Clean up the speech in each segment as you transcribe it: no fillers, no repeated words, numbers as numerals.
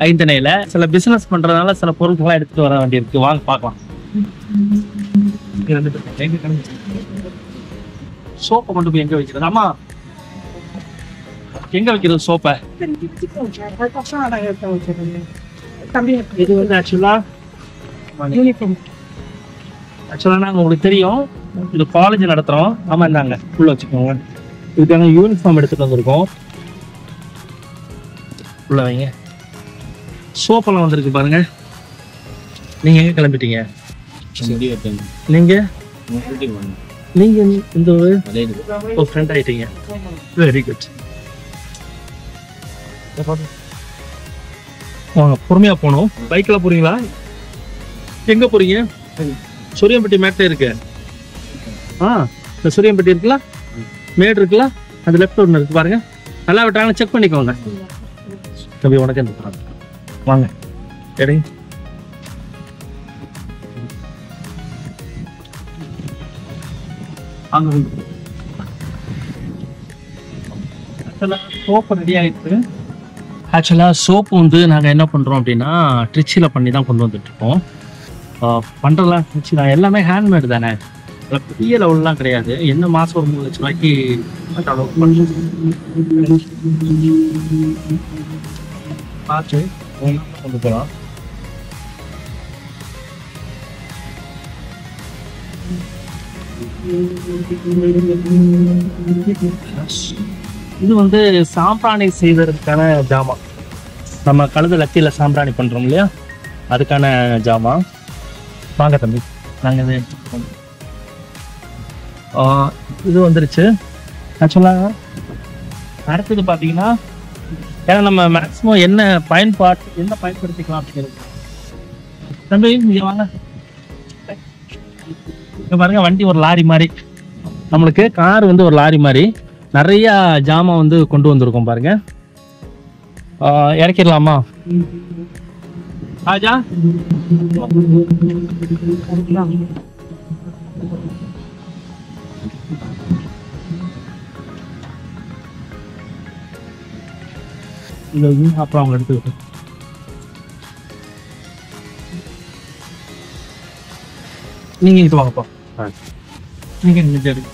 ஐந்தனையில சில பிசினஸ் பண்றதுனால சில பொருட்கள்லாம் எடுத்துட்டு வர வேண்டியிருக்கு. வாங்க பார்க்கலாம். சோப்பை கொண்டு போய் எங்க வைக்கிறது? ஆமா, எங்க வைக்கிறது சோப்பை? இது வந்து ஆக்சுவலா நாங்க உங்களுக்கு தெரியும், இது காலேஜ் நடத்துறோம். ஆமா, இந்தாங்க உள்ள வச்சுக்கோங்க. இதுக்கான யூனிஃபார்ம் எடுத்துட்டு வந்திருக்கோம். உள்ள வைங்க. சோப்பெல்லாம் வந்திருக்கு பாருங்க. நீங்க எங்க கிளம்பிட்டீங்க? நீங்க நீங்க இந்த ஒரு ஃப்ரெண்ட் ஆயிட்டீங்க. Very good. வாங்க, பொறுமையா போகணும். பைக்ல போறீங்களா? எங்க போறீங்க? சூரியம்பட்டி மேட்ல இருக்கு. இந்த சூரியம்பட்டி இருக்குல்ல, மேடு இருக்குல்ல, அந்த லெஃப்ட் ஒன்று இருக்கு பாருங்க. நல்லா விட்டாங்க, செக் பண்ணிக்கோங்க. தம்பி உனக்கு என்ன வாங்க எடுங்க. அங்க சோப்பு ரெடி ஆயிடுச்சு. ஆக்சுவலாக சோப்பு வந்து நாங்கள் என்ன பண்ணுறோம் அப்படின்னா ட்ரிச்சியில் பண்ணி தான் கொண்டு வந்துட்டு இருக்கோம். பண்ணுறதுலாம் ட்ரிச்சி தான், எல்லாமே ஹேண்ட்மேடு தானே, பெரிய லெவல்லாம் கிடையாது. என்ன மாதம் ஒரு 3 லட்சம் ரூபாய்க்கு பார்த்து கொண்டு போகலாம். இது வந்து சாம்பிராணி செய்வதற்கான ஜாமான். நம்ம கழுத லத்தியில சாம்பிராணி பண்றோம் இல்லையா, அதுக்கான ஜாமான். வாங்க தம்பி, நாங்க இது வந்துருச்சு. ஆக்சுவலாக அடுத்தது பார்த்தீங்கன்னா, ஏன்னா நம்ம மேக்ஸிமம் என்ன பயன்படுத்திக்கலாம் அப்படிங்கிறது. தம்பி இங்க வாங்க. இங்க பாருங்க, வண்டி ஒரு லாரி மாதிரி, நம்மளுக்கு கார் வந்து ஒரு லாரி மாதிரி நிறைய ஜாமான் வந்து கொண்டு வந்திருக்கோம் பாருங்க. இறக்கிடலாமா? ஆஜா அப்புறம் அவங்க எடுத்துக்கிட்டு நீங்க இது வாங்கப்பா. நீங்க எடுங்க.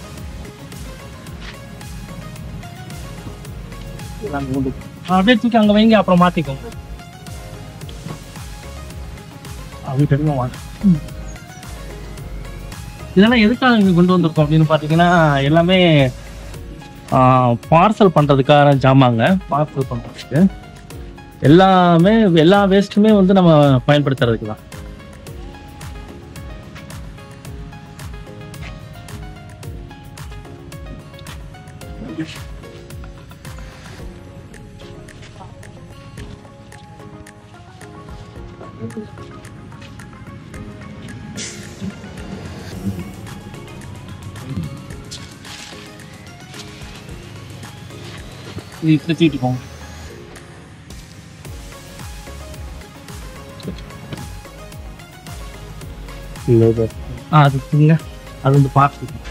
அப்படியே தூக்கி அங்க வைங்க, அப்புறம் மாத்திக்கோங்க. இதெல்லாம் எதுக்காக இங்க கொண்டு வந்திருக்கோம் அப்படின்னு பாத்தீங்கன்னா, எல்லாமே பார்சல் பண்றதுக்கான ஜாமாங்க. பார்சல் பண்றதுக்கு எல்லாமே, எல்லா வேஸ்ட்டுமே வந்து நம்ம பயன்படுத்துறதுக்கு தான். இப்படி தூக்கிட்டு போங்க. அது அது வந்து பார்த்து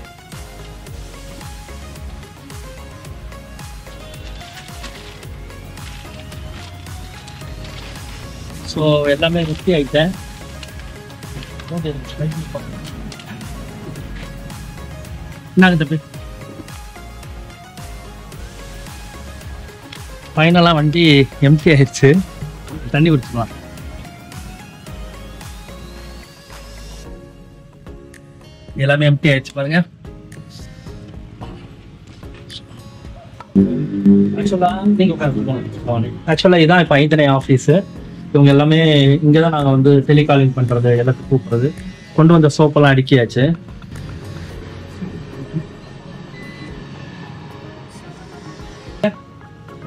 ஸோ எல்லாமே வெட்டி ஆயிட்டேன். என்னங்க தம்பி, ஃபைனலாக வண்டி எம்டி ஆயிடுச்சு. தண்ணி குடிச்சுக்கலாம். எல்லாமே எம்டி ஆயிடுச்சு பாருங்க. ஆக்சுவலா இதான் இப்போ ஐந்தனை ஆஃபீஸு. இவங்க எல்லாமே இங்கே தான் நாங்கள் வந்து டெலிகாலிங் பண்ணுறது, எல்லாத்துக்கும் கூப்பிட்றது. கொண்டு வந்த சோப்பெல்லாம் அடுக்கியாச்சு.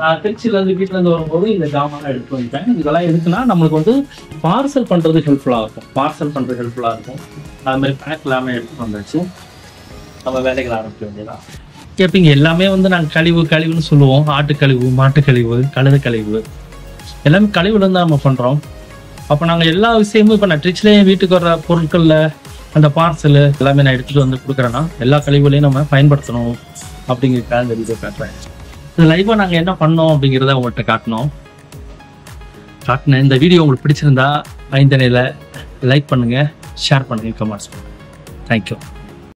நான் திருச்சியிலேருந்து வீட்டிலேருந்து வரும்போது இந்த ஜாமான் எடுத்து வந்துட்டேன். இதெல்லாம் எதுக்குன்னா நம்மளுக்கு வந்து பார்சல் பண்ணுறது ஹெல்ப்ஃபுல்லாக இருக்கும். அது மாதிரி பேக் எல்லாமே எடுத்து வந்தாச்சு. நம்ம வேலைகள் ஆரம்பிக்க வேண்டியதான். கேட்பீங்க, எல்லாமே வந்து நாங்கள் கழிவுன்னு சொல்லுவோம். ஆட்டுக்கழிவு, மாட்டுக்கழிவு, கழுத கழிவு, எல்லாமே கழிவுலேருந்து நம்ம பண்ணுறோம். அப்போ நாங்கள் எல்லா விஷயமும் இப்போ நான் ட்ரிச்சிலேயே வீட்டுக்கு வர்ற பொருட்களில் அந்த பார்சல் எல்லாமே நான் எடுத்துகிட்டு வந்து கொடுக்குறேன்னா எல்லா கழிவுலையும் நம்ம பயன்படுத்தணும் அப்படிங்கிறதுக்காக இந்த வீடியோ காட்டுறேன். இது லைவாக நாங்கள் என்ன பண்ணோம் அப்படிங்கிறத உங்கள்கிட்ட காட்டணும். காட்டினேன். இந்த வீடியோ உங்களுக்கு பிடிச்சிருந்தா ஐந்தனையில் லைக் பண்ணுங்கள், ஷேர் பண்ணுங்கள், கமெண்ட்ஸ் பண்ணுங்கள். தேங்க்யூ.